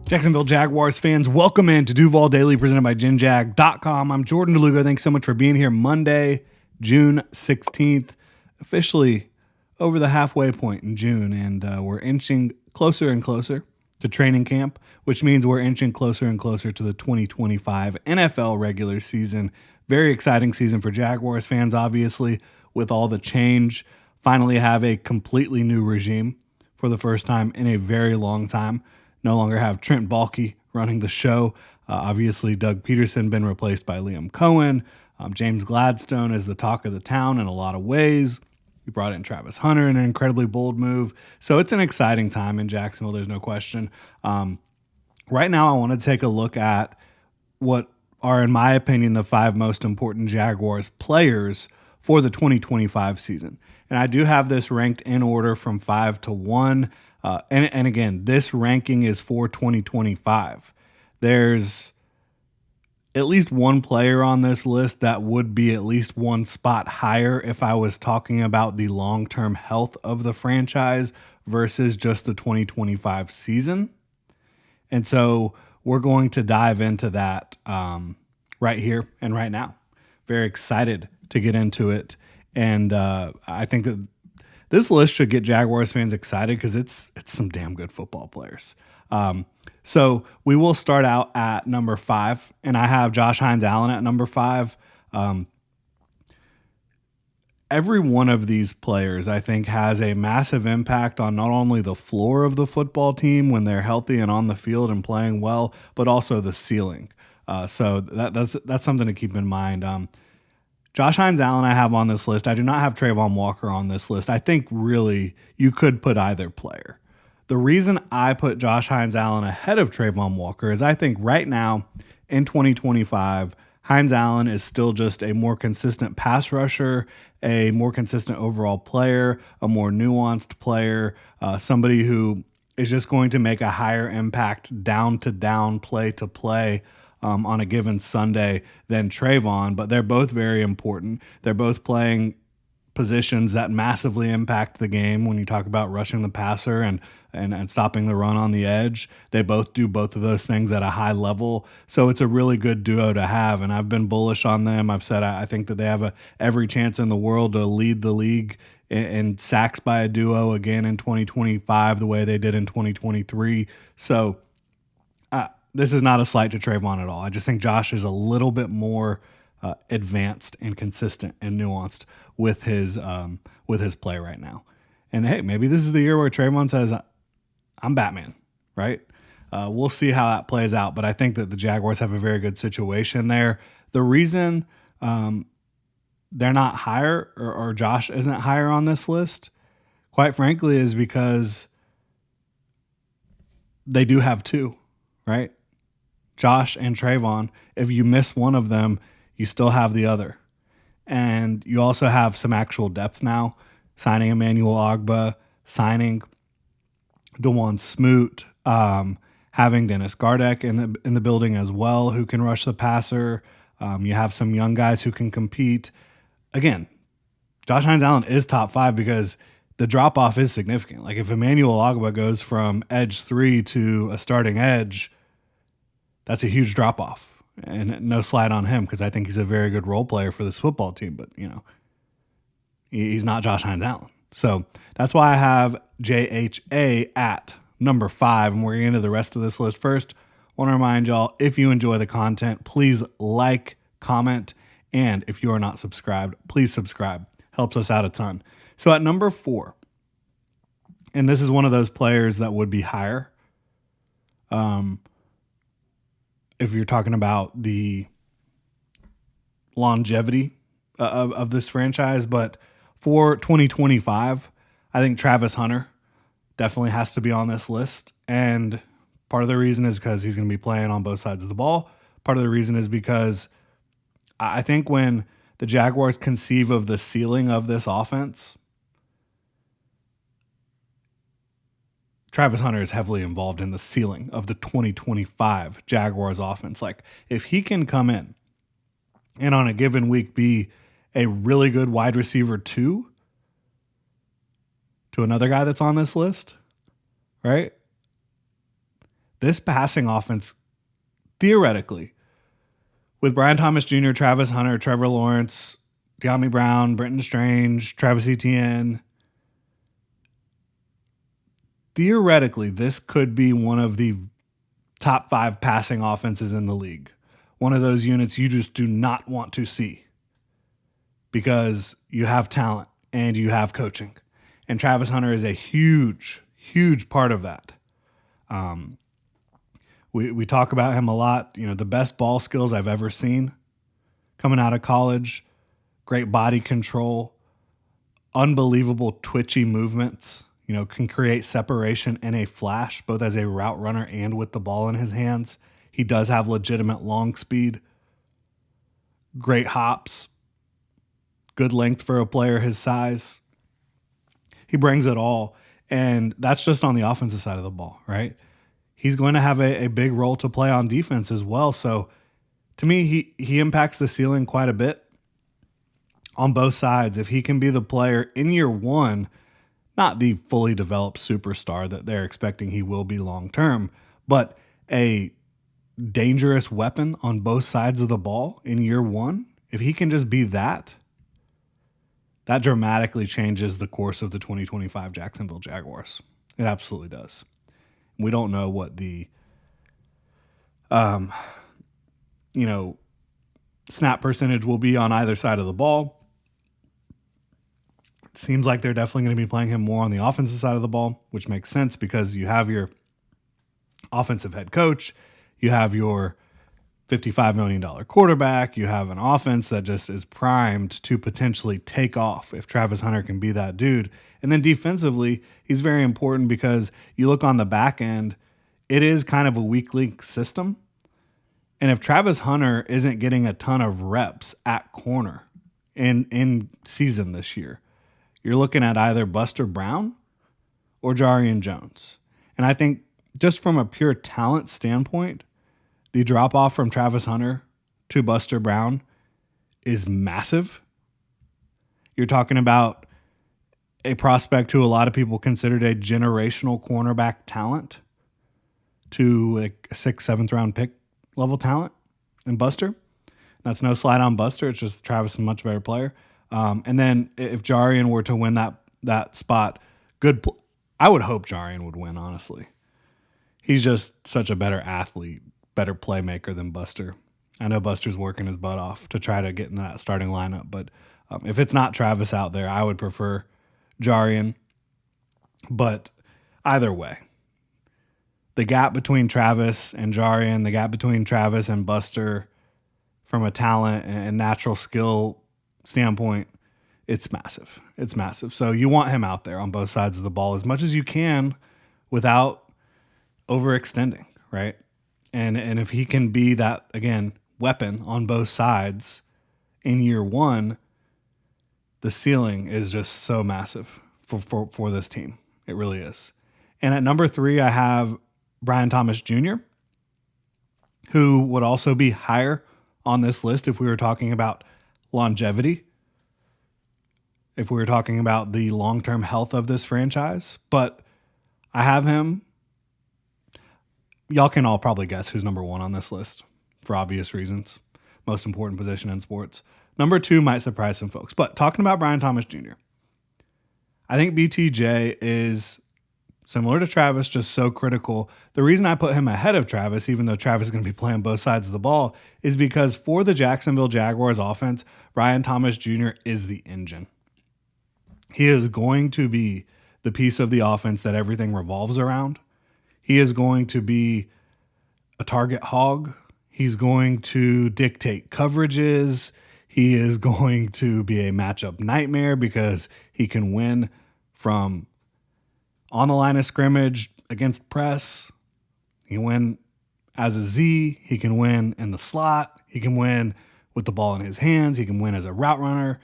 Jacksonville Jaguars fans, welcome in to Duval Daily presented by GenJag.com. I'm Jordan DeLugo. Thanks so much for being here. Monday, June 16th, officially over the halfway point in June, and we're inching closer and closer to training camp, which means we're inching closer and closer to the 2025 NFL regular season. Very exciting season for Jaguars fans, obviously, with all the change. Finally have a completely new regime for the first time in a very long time. No longer have Trent Baalke running the show. Obviously, Doug Peterson been replaced by Liam Cohen. James Gladstone is the talk of the town in a lot of ways. He brought in Travis Hunter in an incredibly bold move. So it's an exciting time in Jacksonville, there's no question. Right now, I want to take a look at what are, in my opinion, the 5 most important Jaguars players for the 2025 season. And I do have this ranked in order from 5 to 1. And again, this ranking is for 2025. There's at least one player on this list that would be at least one spot higher if I was talking about the long-term health of the franchise versus just the 2025 season. And so we're going to dive into that right here and right now. Very excited to get into it. And I think that this list should get Jaguars fans excited because it's some damn good football players. So we will start out at number 5, and I have Josh Hines Allen at number 5. Every one of these players, I think, has a massive impact on not only the floor of the football team when they're healthy and on the field and playing well, but also the ceiling. So that's something to keep in mind. Josh Hines Allen I have on this list. I do not have Trayvon Walker on this list. I think really you could put either player. The reason I put Josh Hines Allen ahead of Trayvon Walker is I think right now in 2025, Hines Allen is still just a more consistent pass rusher, a more consistent overall player, a more nuanced player, somebody who is just going to make a higher impact down to down, play to play on a given Sunday than Trayvon, but they're both very important. They're both playing positions that massively impact the game when you talk about rushing the passer and stopping the run on the edge. They both do both of those things at a high level. So it's a really good duo to have, and I've been bullish on them. I've said I think that they have every chance in the world to lead the league in sacks by a duo again in 2025 the way they did in 2023. So this is not a slight to Trayvon at all. I just think Josh is a little bit more advanced and consistent and nuanced with his play right now. And hey, maybe this is the year where Trayvon says, "I'm Batman," right? We'll see how that plays out. But I think that the Jaguars have a very good situation there. The reason they're not higher or Josh isn't higher on this list, quite frankly, is because they do have 2, right? Josh and Trayvon. If you miss one of them, you still have the other. And you also have some actual depth now, signing Emmanuel Ogbah, signing DeJuan Smoot, having Dennis Gardeck in the building as well, who can rush the passer. You have some young guys who can compete. Again, Josh Hines Allen is top 5 because the drop-off is significant. Like if Emmanuel Ogbah goes from edge 3 to a starting edge, that's a huge drop-off. And no slide on him because I think he's a very good role player for this football team. But, he's not Josh Hines Allen. So that's why I have JHA at number 5. And we're going to get into the rest of this list first. I want to remind y'all, if you enjoy the content, please like, comment, and if you are not subscribed, please subscribe. Helps us out a ton. So at number 4, and this is one of those players that would be higher. If you're talking about the longevity of this franchise, but for 2025, I think Travis Hunter definitely has to be on this list. And part of the reason is because he's going to be playing on both sides of the ball. Part of the reason is because I think when the Jaguars conceive of the ceiling of this offense, Travis Hunter is heavily involved in the ceiling of the 2025 Jaguars offense. Like if he can come in and on a given week be a really good wide receiver 2 to another guy that's on this list, right? this passing offense, theoretically, with Brian Thomas Jr., Travis Hunter, Trevor Lawrence, De'Ami Brown, Brenton Strange, Travis Etienne, theoretically, this could be one of the top 5 passing offenses in the league. One of those units you just do not want to see because you have talent and you have coaching. And Travis Hunter is a huge, huge part of that. We talk about him a lot. You know, the best ball skills I've ever seen coming out of college, great body control, unbelievable twitchy movements, you know, can create separation in a flash, both as a route runner and with the ball in his hands. He does have legitimate long speed, great hops, good length for a player his size. He brings it all. And that's just on the offensive side of the ball, right? He's going to have a big role to play on defense as well. So to me, he impacts the ceiling quite a bit on both sides. If he can be the player in year one, not the fully developed superstar that they're expecting he will be long term, but a dangerous weapon on both sides of the ball in year one, if he can just be that dramatically changes the course of the 2025 Jacksonville Jaguars. It absolutely does. We don't know what the snap percentage will be on either side of the ball. It seems like they're definitely going to be playing him more on the offensive side of the ball, which makes sense because you have your offensive head coach, you have your $55 million quarterback, you have an offense that just is primed to potentially take off if Travis Hunter can be that dude. And then defensively, he's very important because you look on the back end, it is kind of a weak link system. And if Travis Hunter isn't getting a ton of reps at corner in season this year, you're looking at either Buster Brown or Jarian Jones. And I think just from a pure talent standpoint, the drop-off from Travis Hunter to Buster Brown is massive. You're talking about a prospect who a lot of people considered a generational cornerback talent to a 6th, 7th round pick level talent in Buster. That's no slide on Buster. It's just Travis is a much better player. And then if Jarian were to win that spot, I would hope Jarian would win, honestly. He's just such a better athlete, better playmaker than Buster. I know Buster's working his butt off to try to get in that starting lineup, but if it's not Travis out there, I would prefer Jarian. But either way, the gap between Travis and Jarian, the gap between Travis and Buster from a talent and natural skill standpoint, it's massive. It's massive. So you want him out there on both sides of the ball as much as you can without overextending, right? And if he can be that, again, weapon on both sides in year one, the ceiling is just so massive for this team. It really is. And at number 3, I have Brian Thomas Jr., who would also be higher on this list if we were talking about longevity, if we were talking about the long-term health of this franchise. But I have him. Y'all can all probably guess who's number 1 on this list for obvious reasons. Most important position in sports. Number 2 might surprise some folks. But talking about Brian Thomas Jr., I think BTJ is similar to Travis, just so critical. The reason I put him ahead of Travis, even though Travis is going to be playing both sides of the ball, is because for the Jacksonville Jaguars offense, Brian Thomas Jr. is the engine. He is going to be the piece of the offense that everything revolves around. He is going to be a target hog. He's going to dictate coverages. He is going to be a matchup nightmare because he can win from on the line of scrimmage against press. He can win as a Z. He can win in the slot. He can win with the ball in his hands. He can win as a route runner,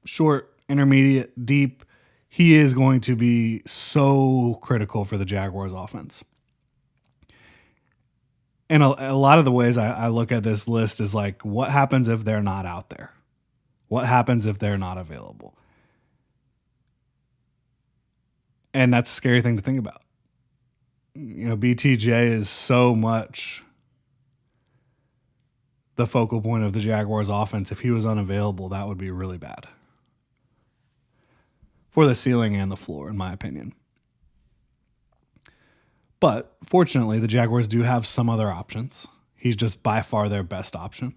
short, intermediate, deep. He is going to be so critical for the Jaguars offense. And a lot of the ways I look at this list is like, what happens if they're not out there? What happens if they're not available? And that's a scary thing to think about. BTJ is so much the focal point of the Jaguars offense. If he was unavailable, that would be really bad for the ceiling and the floor, in my opinion. But fortunately, the Jaguars do have some other options. He's just by far their best option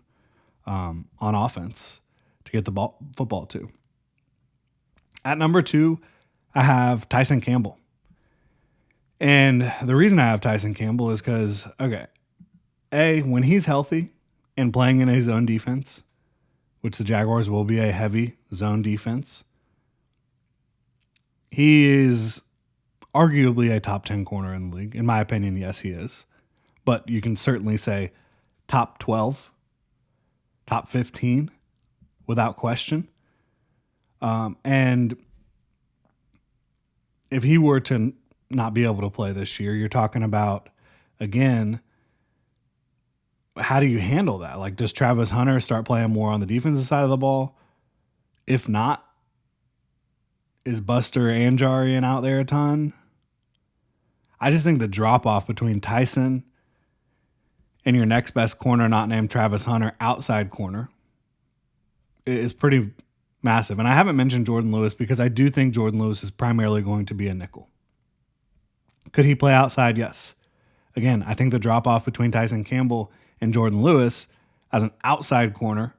on offense to get the football to. At number 2, I have Tyson Campbell. And the reason I have Tyson Campbell is because, when he's healthy and playing in a zone defense, which the Jaguars will be a heavy zone defense, he is arguably a top 10 corner in the league. In my opinion, yes, he is. But you can certainly say top 12, top 15, without question. And if he were to not be able to play this year, you're talking about, again, how do you handle that? Like, does Travis Hunter start playing more on the defensive side of the ball? If not, is Buster Anjarian out there a ton? I just think the drop-off between Tyson and your next best corner, not named Travis Hunter, outside corner, is pretty massive. And I haven't mentioned Jordan Lewis because I do think Jordan Lewis is primarily going to be a nickel. Could he play outside? Yes. Again, I think the drop-off between Tyson Campbell and Jordan Lewis as an outside corner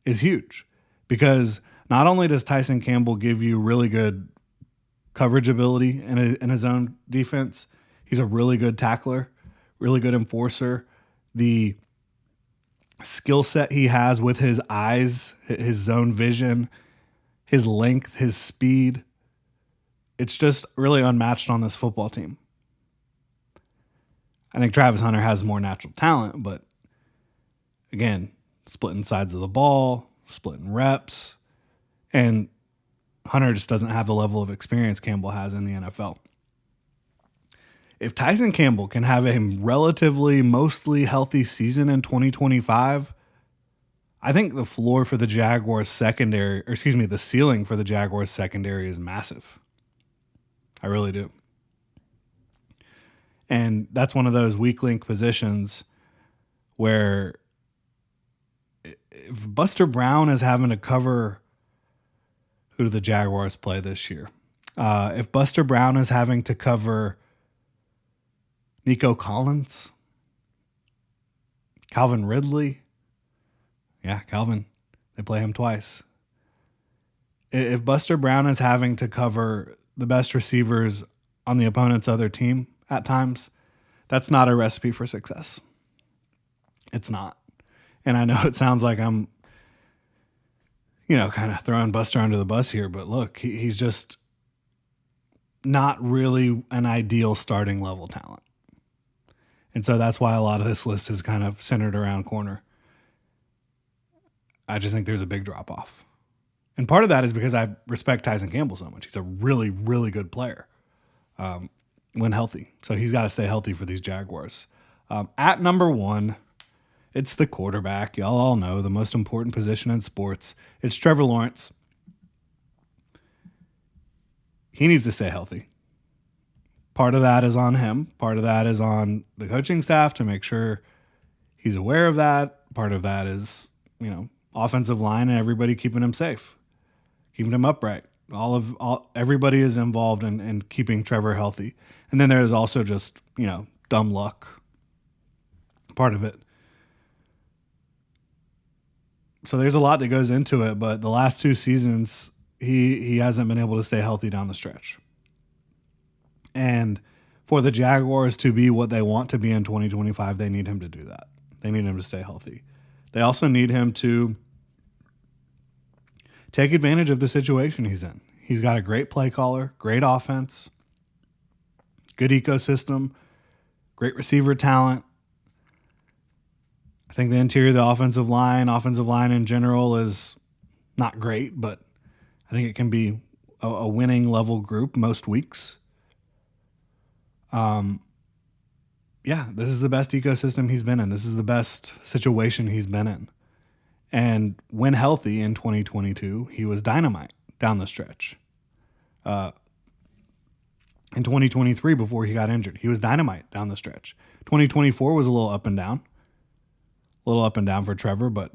is huge because not only does Tyson Campbell give you really good coverage ability in his own defense, he's a really good tackler, really good enforcer. The skill set he has with his eyes, his zone vision, his length, his speed, it's just really unmatched on this football team. I think Travis Hunter has more natural talent, but again, splitting sides of the ball, splitting reps, and Hunter just doesn't have the level of experience Campbell has in the NFL. If Tyson Campbell can have a relatively mostly healthy season in 2025, I think the floor for the Jaguars secondary, the ceiling for the Jaguars secondary is massive. I really do. And that's one of those weak link positions where if Buster Brown is having to cover, who do the Jaguars play this year? If Buster Brown is having to cover Nico Collins, Calvin Ridley, Calvin, they play him twice. If Buster Brown is having to cover the best receivers on the opponent's other team at times, that's not a recipe for success. It's not. And I know it sounds like I'm, kind of throwing Buster under the bus here, but look, he's just not really an ideal starting level talent. And so that's why a lot of this list is kind of centered around corner. I just think there's a big drop off. And part of that is because I respect Tyson Campbell so much. He's a really, really good player when healthy. So he's got to stay healthy for these Jaguars. At number 1, it's the quarterback. Y'all all know the most important position in sports. It's Trevor Lawrence. He needs to stay healthy. Part of that is on him. Part of that is on the coaching staff to make sure he's aware of that. Part of that is, offensive line and everybody keeping him safe, keeping him upright. Everybody is involved in keeping Trevor healthy. And then there's also just, dumb luck part of it. So there's a lot that goes into it, but the last 2 seasons, he hasn't been able to stay healthy down the stretch. And for the Jaguars to be what they want to be in 2025, they need him to do that. They need him to stay healthy. They also need him to take advantage of the situation he's in. He's got a great play caller, great offense, good ecosystem, great receiver talent. I think the interior of the offensive line in general is not great, but I think it can be a winning level group most weeks. This is the best ecosystem he's been in. This is the best situation he's been in. And when healthy in 2022, he was dynamite down the stretch. In 2023, before he got injured, he was dynamite down the stretch. 2024 was a little up and down. A little up and down for Trevor, but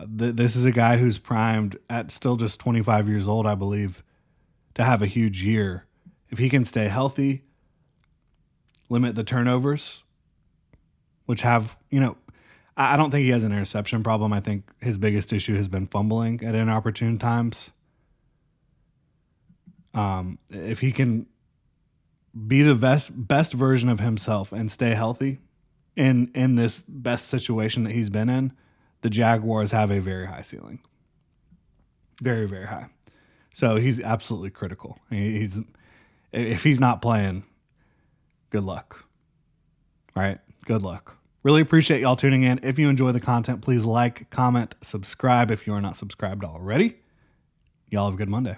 this is a guy who's primed at still just 25 years old, I believe, to have a huge year. If he can stay healthy, limit the turnovers, which have, I don't think he has an interception problem. I think his biggest issue has been fumbling at inopportune times. If he can be the best version of himself and stay healthy in this best situation that he's been in, the Jaguars have a very high ceiling. Very, very high. So he's absolutely critical. If he's not playing, good luck. All right? Good luck. Really appreciate y'all tuning in. If you enjoy the content, please like, comment, subscribe if you are not subscribed already. Y'all have a good Monday.